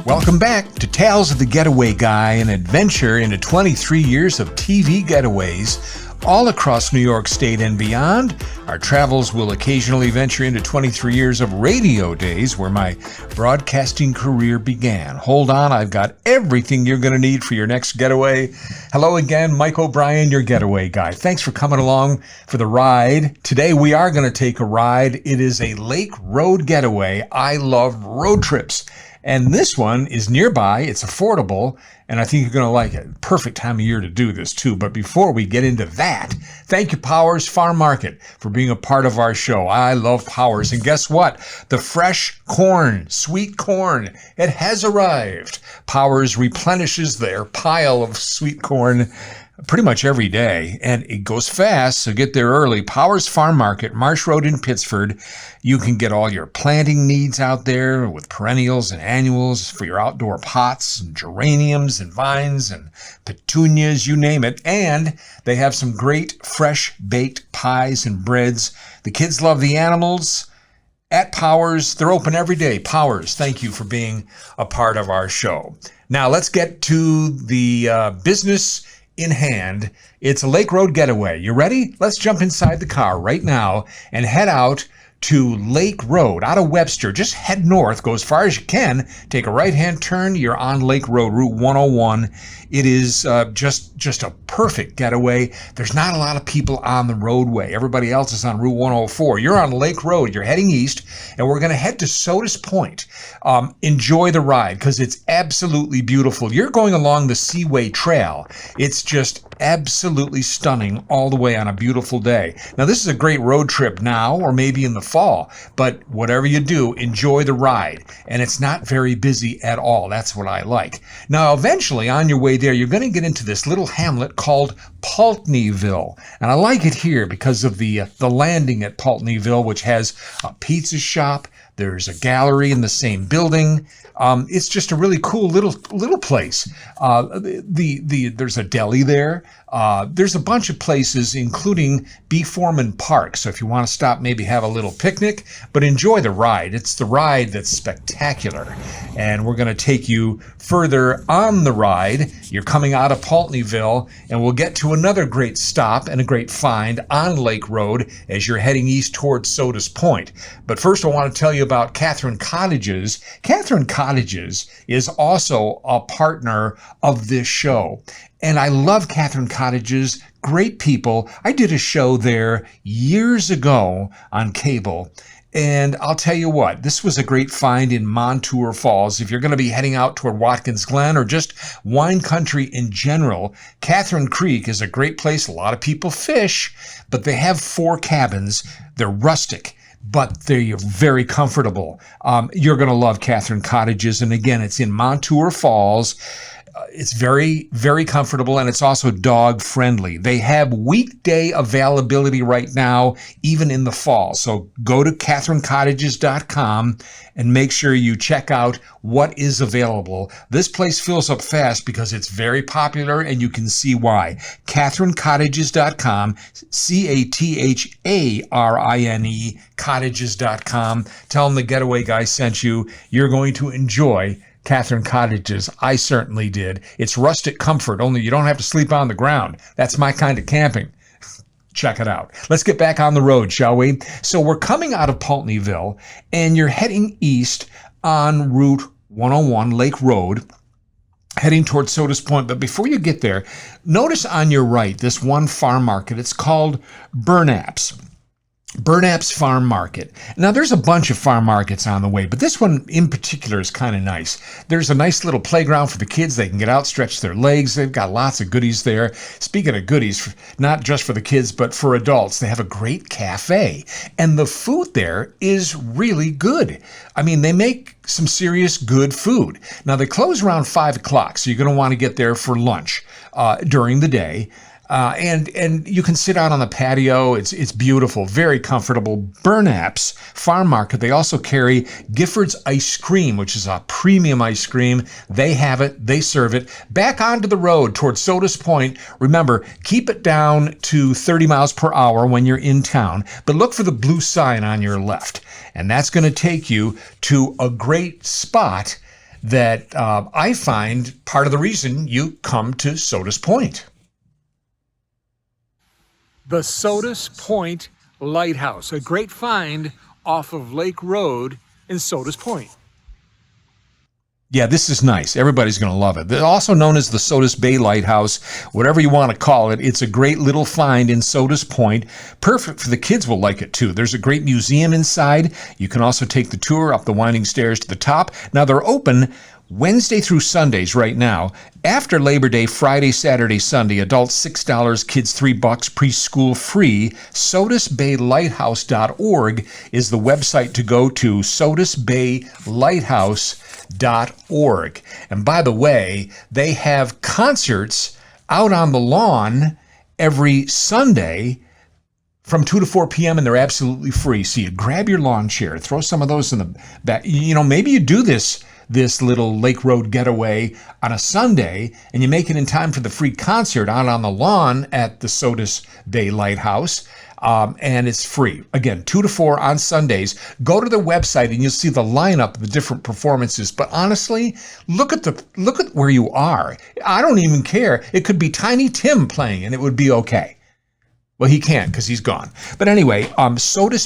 Welcome back to Tales of the Getaway Guy, an adventure into 23 years of TV getaways all across New York State and beyond. Our travels will occasionally venture into 23 years of radio days where my broadcasting career began. Hold on, I've got everything you're going to need for your next getaway. Hello again, Mike O'Brien, your Getaway Guy. Thanks for coming along for the ride. Today we are going to take a ride. It is a Lake Road Getaway. I love road trips. And this one is nearby, it's affordable, and I think you're going to like it. Perfect time of year to do this too. But before we get into that, thank you Powers Farm Market for being a part of our show. I love Powers. And guess what? The fresh corn, sweet corn, it has arrived. Powers replenishes their pile of sweet corn pretty much every day, and it goes fast, so get there early. Powers Farm Market, Marsh Road in Pittsford. You can get all your planting needs out there with perennials and annuals for your outdoor pots and geraniums and vines and petunias, you name it. And they have some great fresh baked pies and breads. The kids love the animals. At Powers, they're open every day. Powers, thank you for being a part of our show. Now let's get to the business in hand. It's a Lake Road Getaway. You ready? Let's jump inside the car right now and head out to Lake Road out of Webster. Just head north, go as far as you can, take a right-hand turn, you're on Lake Road, Route 101. It is just a perfect getaway. There's not a lot of people on the roadway. Everybody else is on Route 104. You're on Lake Road, you're heading east, and we're going to head to Sodas Point. Enjoy the ride because it's absolutely beautiful. You're going along the Seaway Trail. It's just absolutely stunning all the way on a beautiful day. Now, this is a great road trip now or maybe in the fall, but whatever you do, enjoy the ride. And it's not very busy at all. That's what I like. Now, eventually on your way there, you're going to get into this little hamlet called Pulteneyville. And I like it here because of the landing at Pulteneyville, which has a pizza shop. There's a gallery in the same building. It's just a really cool little place. There's a deli there. There's a bunch of places, including B. Foreman Park. So if you want to stop, maybe have a little picnic, but enjoy the ride. It's the ride that's spectacular. And we're going to take you further on the ride. You're coming out of Pulteneyville, and we'll get to another great stop and a great find on Lake Road as you're heading east towards Sodas Point. But first, I want to tell you about Catherine Cottages. Catherine Cottages is also a partner of this show. And I love Catherine Cottages, great people. I did a show there years ago on cable. And I'll tell you what, this was a great find in Montour Falls. If you're going to be heading out toward Watkins Glen or just wine country in general, Catherine Creek is a great place. A lot of people fish, but they have 4 cabins. They're rustic, but they're very comfortable. You're going to love Catherine Cottages. And again, it's in Montour Falls. It's very, very comfortable, and it's also dog friendly. They have weekday availability right now, even in the fall. So go to catherinecottages.com and make sure you check out what is available. This place fills up fast because it's very popular, and you can see why. catherinecottages.com, CATHARINE, cottages.com. Tell them the Getaway Guy sent you. You're going to enjoy Catherine Cottages. I certainly did. It's rustic comfort, only you don't have to sleep on the ground. That's my kind of camping. Check it out. Let's get back on the road, shall we? So we're coming out of Pulteneyville, and you're heading east on Route 101, Lake Road, heading towards Sodas Point. But before you get there, notice on your right this one farm market. It's called Burnap's Farm Market. Now, there's a bunch of farm markets on the way, but this one in particular is kind of nice. There's a nice little playground for the kids. They can get out, stretch their legs. They've got lots of goodies there. Speaking of goodies, not just for the kids, but for adults, they have a great cafe. And the food there is really good. I mean, they make some serious good food. Now, they close around 5 o'clock, so you're going to want to get there for lunch during the day. And you can sit out on the patio. It's beautiful, very comfortable. Burnap's Farm Market. They also carry Gifford's ice cream, which is a premium ice cream. They have it. They serve it. Back onto the road towards Sodas Point. Remember, keep it down to 30 miles per hour when you're in town, but look for the blue sign on your left. And that's going to take you to a great spot that I find part of the reason you come to Sodas Point. The Sodas Point Lighthouse, a great find off of Lake Road in Sodas Point. Yeah, this is nice. Everybody's going to love it. They're also known as the Sodas Bay Lighthouse, whatever you want to call it. It's a great little find in Sodas Point. Perfect for the kids will like it too. There's a great museum inside. You can also take the tour up the winding stairs to the top. Now they're open Wednesday through Sundays right now. After Labor Day, Friday, Saturday, Sunday, adults $6, kids $3, preschool free. SodasBayLighthouse.org is the website to go to, SodasBayLighthouse.org. And by the way, they have concerts out on the lawn every Sunday from 2 to 4 p.m. and they're absolutely free. So you grab your lawn chair, throw some of those in the back. You know, maybe you do this little Lake Road Getaway on a Sunday, and you make it in time for the free concert out on the lawn at the Sodas Bay Lighthouse, and it's free. Again, 2 to 4 on Sundays. Go to their website and you'll see the lineup of the different performances. But honestly, look at where you are. I don't even care. It could be Tiny Tim playing, and it would be okay. Well, he can't because he's gone. But anyway, Sodas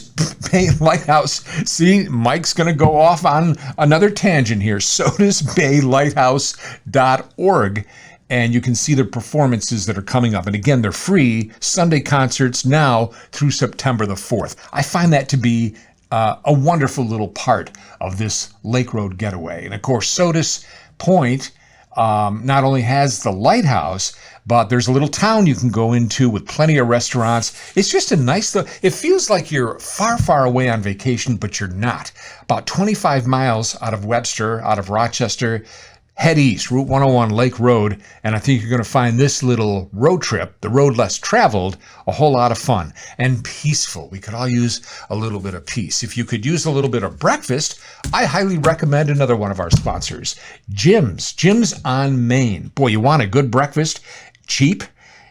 Bay Lighthouse. See, Mike's going to go off on another tangent here. SodasBayLighthouse.org. And you can see the performances that are coming up. And again, they're free Sunday concerts now through September the 4th. I find that to be a wonderful little part of this Lake Road Getaway. And of course, Sodas Point not only has the lighthouse, but there's a little town you can go into with plenty of restaurants. It's just a nice, it feels like you're far, far away on vacation, but you're not. About 25 miles out of Webster, out of Rochester, head east, Route 101 Lake Road, and I think you're going to find this little road trip, the road less traveled, a whole lot of fun and peaceful. We could all use a little bit of peace. If you could use a little bit of breakfast, I highly recommend another one of our sponsors, Jim's on Main. Boy, you want a good breakfast, cheap,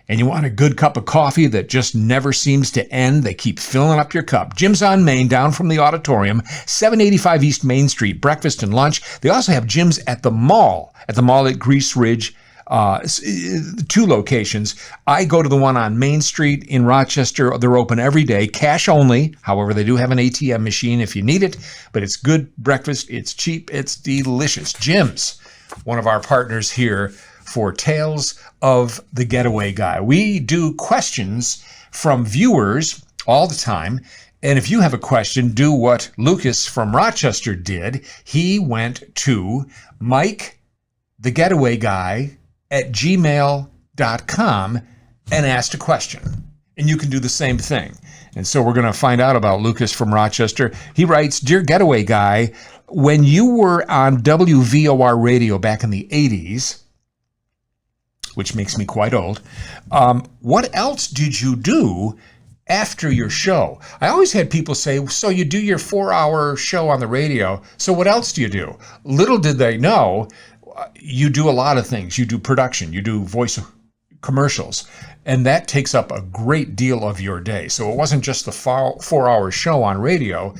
and you want a good cup of coffee that just never seems to end. They keep filling up your cup. Jim's on Main, down from the auditorium, 785 East Main Street, breakfast and lunch. They also have Jim's at the mall at Grease Ridge, 2 locations. I go to the one on Main Street in Rochester. They're open every day, cash only. However, they do have an ATM machine if you need it, but it's good breakfast. It's cheap. It's delicious. Jim's, one of our partners here for Tales of the Getaway Guy. We do questions from viewers all the time. And if you have a question, do what Lucas from Rochester did. He went to Mike, the Getaway Guy, at gmail.com and asked a question. And you can do the same thing. And so we're going to find out about Lucas from Rochester. He writes, Dear Getaway Guy, when you were on WVOR radio back in the 80s, which makes me quite old, what else did you do after your show? I always had people say, so you do your 4-hour show on the radio, so what else do you do? Little did they know, you do a lot of things. You do production, you do voice commercials, and that takes up a great deal of your day. So it wasn't just the 4-hour show on radio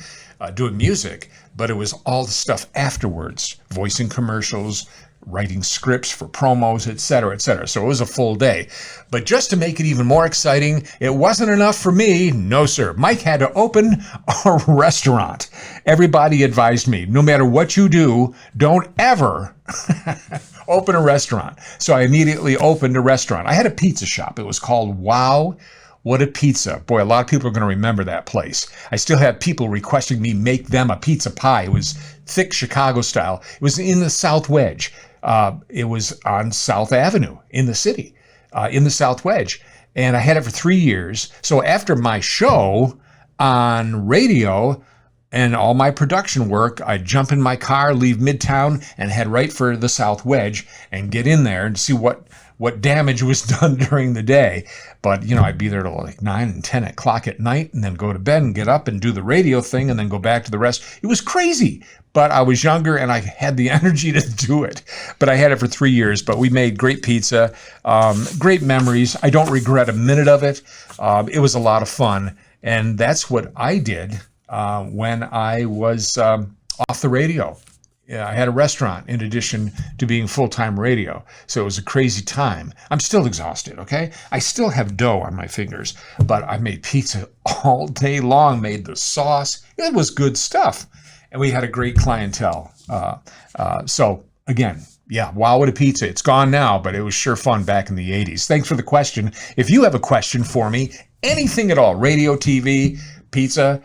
doing music, but it was all the stuff afterwards, voicing commercials, writing scripts for promos, etc., etc. So it was a full day. But just to make it even more exciting, it wasn't enough for me. No, sir. Mike had to open a restaurant. Everybody advised me, no matter what you do, don't ever open a restaurant. So I immediately opened a restaurant. I had a pizza shop. It was called Wow What a Pizza. Boy, a lot of people are going to remember that place. I still have people requesting me make them a pizza pie. It was thick Chicago style. It was in the South Wedge. It was on South Avenue in the city, in the South Wedge. And I had it for 3 years. So after my show on radio and all my production work, I'd jump in my car, leave Midtown, and head right for the South Wedge and get in there and see what damage was done during the day. But, you know, I'd be there till like 9 and 10 o'clock at night and then go to bed and get up and do the radio thing and then go back to the rest. It was crazy, but I was younger and I had the energy to do it. But I had it for 3 years, but we made great pizza, great memories. I don't regret a minute of it. It was a lot of fun. And that's what I did when I was off the radio. I had a restaurant in addition to being full-time radio. So it was a crazy time. I'm still exhausted, okay? I still have dough on my fingers, but I made pizza all day long, made the sauce. It was good stuff. And we had a great clientele. So again, yeah, wow, what a pizza. It's gone now, but it was sure fun back in the 80s. Thanks for the question. If you have a question for me, anything at all, radio, TV, pizza,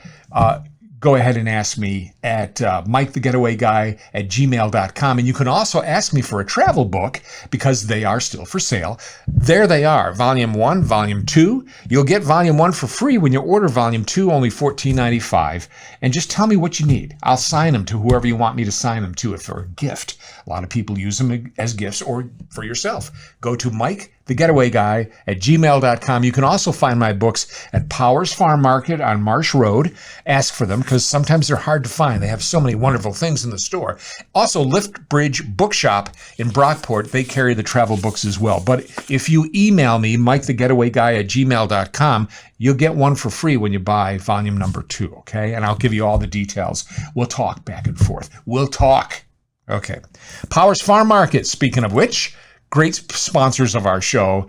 go ahead and ask me at MikeTheGetawayGuy@gmail.com. And you can also ask me for a travel book because they are still for sale. There they are, Volume 1, Volume 2. You'll get Volume 1 for free when you order Volume 2, only $14.95. And just tell me what you need. I'll sign them to whoever you want me to sign them to for a gift. A lot of people use them as gifts or for yourself. Go to MikeTheGetawayGuy@gmail.com. You can also find my books at Powers Farm Market on Marsh Road. Ask for them because sometimes they're hard to find. They have so many wonderful things in the store. Also, Lift Bridge Bookshop in Brockport, they carry the travel books as well. But if you email me, MikeTheGetawayGuy@gmail.com, you'll get one for free when you buy volume number 2, okay? And I'll give you all the details. We'll talk back and forth. We'll talk. Okay. Powers Farm Market, speaking of which, great sponsors of our show.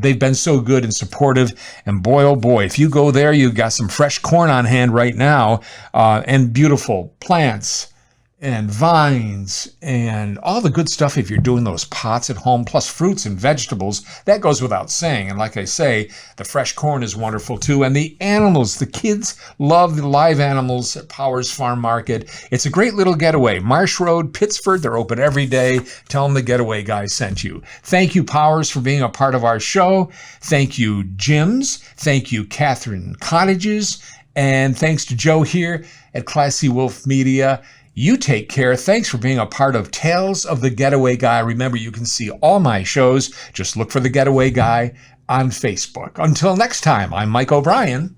They've been so good and supportive. And boy, oh boy, if you go there, you've got some fresh corn on hand right now and beautiful plants and vines and all the good stuff if you're doing those pots at home, plus fruits and vegetables. That goes without saying. And like I say, the fresh corn is wonderful too. And the animals, the kids love the live animals at Powers Farm Market. It's a great little getaway. Marsh Road, Pittsford, they're open every day. Tell them the Getaway Guy sent you. Thank you, Powers, for being a part of our show. Thank you, Jim's. Thank you, Catherine Cottages. And thanks to Joe here at Classy Wolf Media. You take care. Thanks for being a part of Tales of the Getaway Guy. Remember, you can see all my shows. Just look for the Getaway Guy on Facebook. Until next time, I'm Mike O'Brien,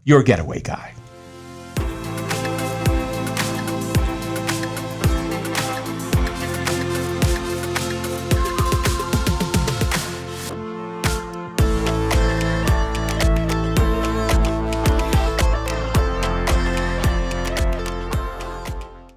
your Getaway Guy.